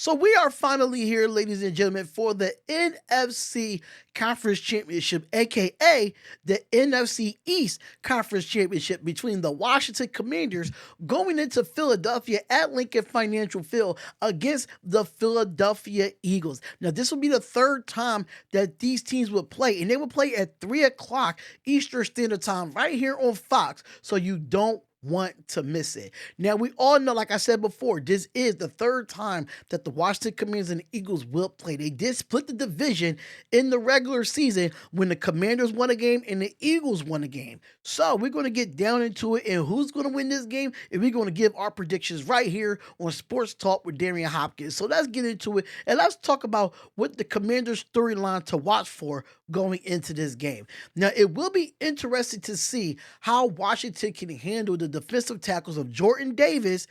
So we are finally here, ladies and gentlemen, for the NFC Conference Championship, aka the NFC East Conference Championship between the Washington Commanders going into Philadelphia at Lincoln Financial Field against the Philadelphia Eagles. Now, this will be the third time that these teams would play, and they will play at 3 o'clock Eastern Standard Time right here on Fox, so you don't want to miss it. Now, we all know, like I said before, this is the third time that the Washington Commanders and the Eagles will play. They did split the division in the regular season when the Commanders won a game and the Eagles won a game. So we're going to get down into it and who's going to win this game, and we're going to give our predictions right here on Sports Talk with Darion Hopkins. So let's get into it and let's talk about what the Commanders' storyline to watch for going into this game. Now, it will be interesting to see how Washington can handle the defensive tackles of Jordan Davis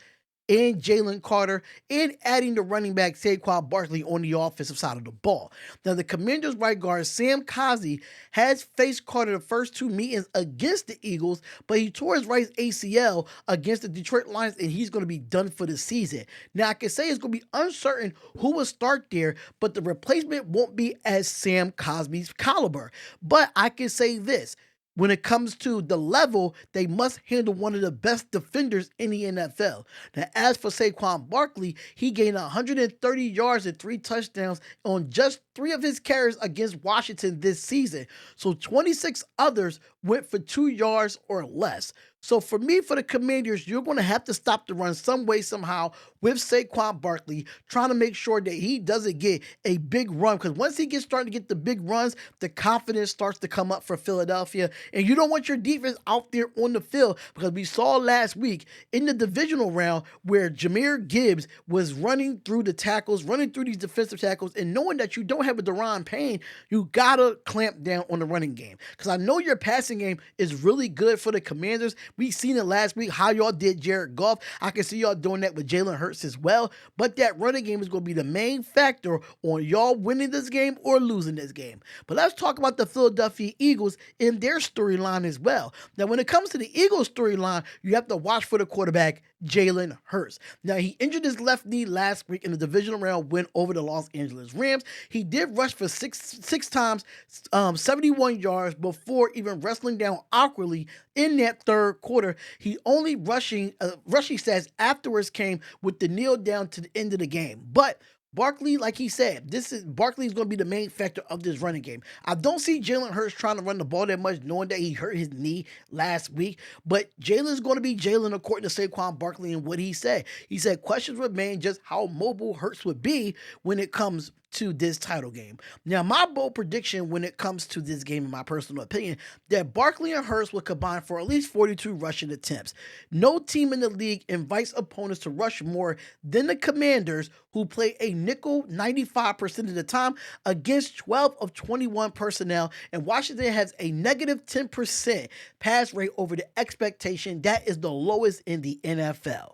and Jalen Carter, and adding the running back Saquon Barkley on the offensive side of the ball. Now, the Commanders' right guard Sam Cosmi has faced Carter the first two meetings against the Eagles, but he tore his right ACL against the Detroit Lions, and he's going to be done for the season. Now, I can say it's going to be uncertain who will start there, but the replacement won't be as Sam Cosmi's caliber. But I can say this. When it comes to the level, they must handle one of the best defenders in the NFL. Now, as for Saquon Barkley, he gained 130 yards and 3 touchdowns on just 3 of his carries against Washington this season. So 26 others went for 2 yards or less. So for me, for the Commanders, you're going to have to stop the run some way, somehow with Saquon Barkley, trying to make sure that he doesn't get a big run. Because once he gets starting to get the big runs, the confidence starts to come up for Philadelphia. And you don't want your defense out there on the field, because we saw last week in the divisional round where Jahmyr Gibbs was running through the tackles, running through these defensive tackles, and knowing that you don't have a Darion Payne, you got to clamp down on the running game. Because I know your passing game is really good for the Commanders. We seen it last week, how y'all did Jared Goff. I can see y'all doing that with Jalen Hurts as well. But that running game is going to be the main factor on y'all winning this game or losing this game. But let's talk about the Philadelphia Eagles in their storyline as well. Now, when it comes to the Eagles storyline, you have to watch for the quarterback, Jalen Hurts. Now, he injured his left knee last week in the divisional round win over the Los Angeles Rams. He did rush for six times, 71 yards before even wrestling down awkwardly in that third quarter. He only rushing stats afterwards came with the kneel down to the end of the game. But Barkley, like he said, Barkley is going to be the main factor of this running game. I don't see Jalen Hurts trying to run the ball that much, knowing that he hurt his knee last week. But Jalen's going to be Jalen, according to Saquon Barkley and what he said. He said questions remain just how mobile Hurts would be when it comes to this title game. Now, my bold prediction when it comes to this game, in my personal opinion, that Barkley and Hurts will combine for at least 42 rushing attempts. No team in the league invites opponents to rush more than the Commanders, who play a nickel 95% of the time against 12 of 21 personnel, and Washington has a negative 10% pass rate over the expectation. That is the lowest in the NFL.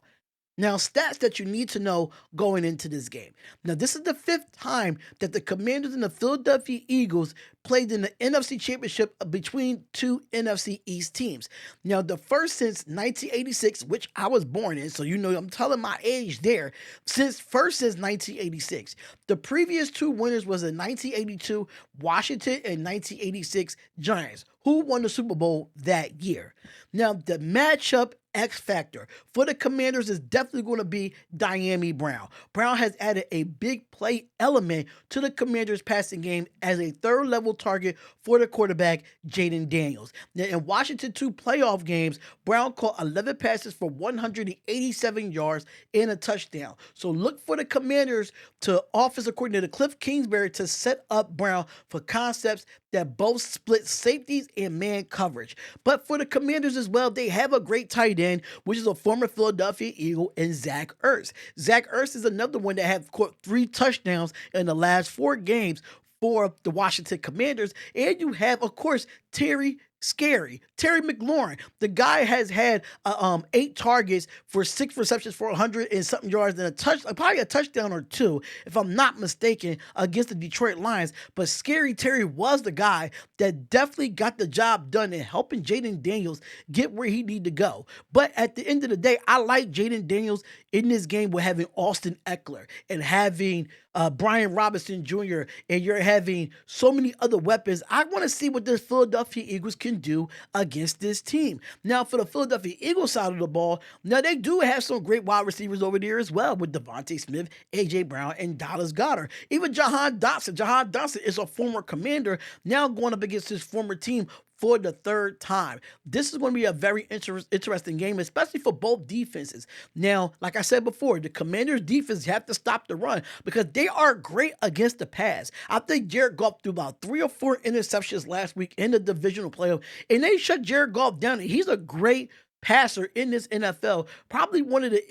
Now, stats that you need to know going into this game. Now, this is the 5th time that the Commanders and the Philadelphia Eagles played in the NFC Championship between two NFC East teams. Now, the first since 1986, which I was born in, so you know I'm telling my age there, since 1986. The previous 2 winners was in 1982 Washington and 1986 Giants, who won the Super Bowl that year. Now, the matchup X factor for the Commanders is definitely going to be Dyami Brown. Brown has added a big play element to the Commanders' passing game as a third-level target for the quarterback, Jaden Daniels. Now, in Washington 2 playoff games, Brown caught 11 passes for 187 yards and a touchdown. So look for the Commanders to offensive coordinator Cliff Kingsbury to set up Brown for concepts that both split safeties and man coverage. But for the Commanders as well, they have a great tight end, which is a former Philadelphia Eagle, and Zach Ertz. Zach Ertz is another one that have caught 3 touchdowns in the last 4 games for the Washington Commanders. And you have, of course, Terry scary. Terry McLaurin, the guy has had 8 targets for 6 receptions for 100 and something yards and probably a touchdown or 2, if I'm not mistaken, against the Detroit Lions. But Scary Terry was the guy that definitely got the job done in helping Jaden Daniels get where he need to go. But at the end of the day, I like Jaden Daniels in this game with having Austin Eckler and having Brian Robinson Jr. and you're having so many other weapons. I want to see what the Philadelphia Eagles can do against this team. Now, for the Philadelphia Eagles side of the ball, now they do have some great wide receivers over there as well with Devontae Smith, A.J. Brown, and Dallas Goedert. Even Jahan Dotson. Jahan Dotson is a former Commander now going up against his former team for the 3rd time. This is going to be a very interesting game, especially for both defenses. Now, like I said before, the Commanders' defense have to stop the run because they are great against the pass. I think Jared Goff threw about 3 or 4 interceptions last week in the divisional playoff, and they shut Jared Goff down. He's a great passer in this NFL, probably one of the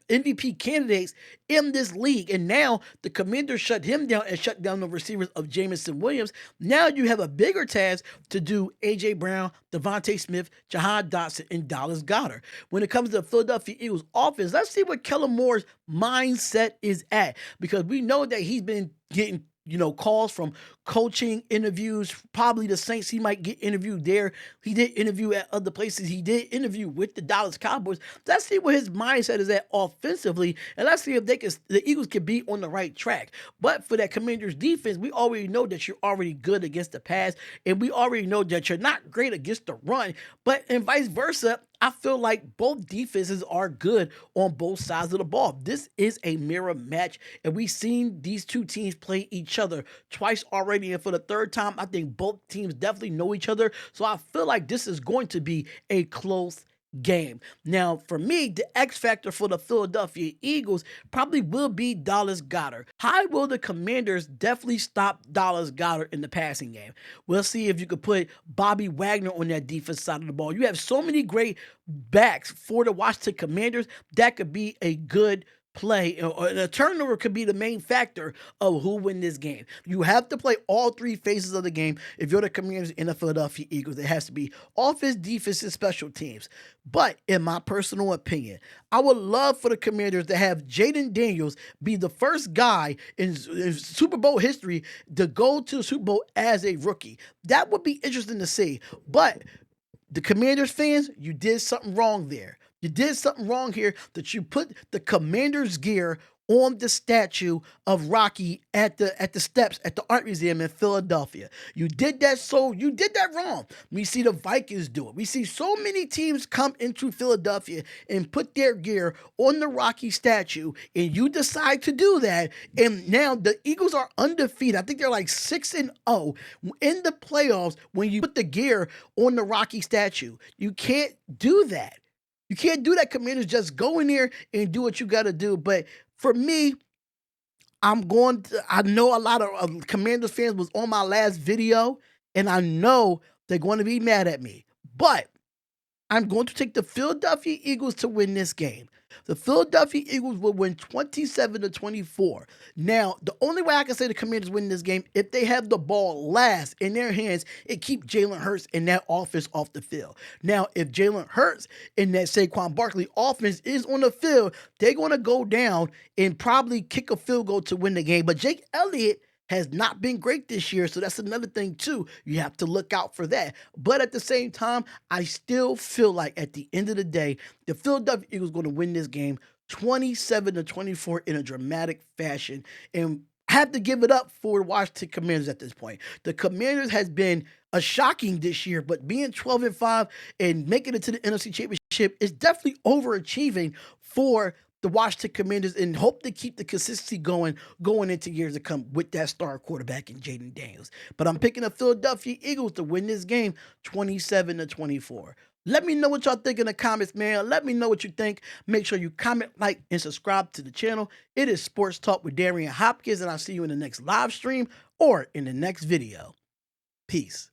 MVP candidates in this league. And now the Commanders shut him down and shut down the receivers of Jameson Williams. Now you have a bigger task to do A.J. Brown, Devontae Smith, Jahan Dotson, and Dallas Goedert. When it comes to the Philadelphia Eagles offense, let's see what Kellen Moore's mindset is at, because we know that he's been getting calls from coaching interviews. Probably the Saints, he might get interviewed there. He did interview at other places. He did interview with the Dallas Cowboys. Let's see what his mindset is at offensively, and let's see if the Eagles can be on the right track. But for that Commanders defense, we already know that you're already good against the pass, and we already know that you're not great against the run, and vice versa. I feel like both defenses are good on both sides of the ball. This is a mirror match, and we've seen these two teams play each other twice already, and for the 3rd time, I think both teams definitely know each other, so I feel like this is going to be a close game. Now, for me, the X factor for the Philadelphia Eagles probably will be Dallas Goedert. How will the Commanders definitely stop Dallas Goedert in the passing game? We'll see if you could put Bobby Wagner on that defense side of the ball. You have so many great backs for the Washington Commanders. That could be a good play, or a turnover could be the main factor of who win this game. You have to play all 3 phases of the game if you're the Commanders and the Philadelphia Eagles. It has to be offense, defense, and special teams. But in my personal opinion, I would love for the Commanders to have Jaden Daniels be the first guy in Super Bowl history to go to the Super Bowl as a rookie. That would be interesting to see. But the Commanders fans, you did something wrong there. You did something wrong here that you put the Commander's gear on the statue of Rocky at the steps at the Art Museum in Philadelphia. You did that wrong. We see the Vikings do it. We see so many teams come into Philadelphia and put their gear on the Rocky statue, and you decide to do that, and now the Eagles are undefeated. I think they're like 6-0 in the playoffs when you put the gear on the Rocky statue. You can't do that. You can't do that, Commanders. Just go in there and do what you got to do. But for me, I know a lot of Commanders fans was on my last video, and I know they're going to be mad at me. But I'm going to take the Philadelphia Eagles to win this game. The Philadelphia Eagles will win 27-24. Now, the only way I can say the Commanders win this game, if they have the ball last in their hands and keep Jalen Hurts and that offense off the field. Now, if Jalen Hurts and that Saquon Barkley offense is on the field, they're going to go down and probably kick a field goal to win the game. But Jake Elliott has not been great this year, so that's another thing too. You have to look out for that. But at the same time, I still feel like at the end of the day, the Philadelphia Eagles are going to win this game 27-24 in a dramatic fashion. And I have to give it up for the Washington Commanders at this point. The Commanders has been a shocking this year, but being 12-5 and making it to the NFC Championship is definitely overachieving for the Washington Commanders, and hope to keep the consistency going into years to come with that star quarterback in Jaden Daniels. But I'm picking the Philadelphia Eagles to win this game 27-24. Let me know what y'all think in the comments, man. Let me know what you think. Make sure you comment, like, and subscribe to the channel. It is Sports Talk with Darion Hopkins, and I'll see you in the next live stream or in the next video. Peace.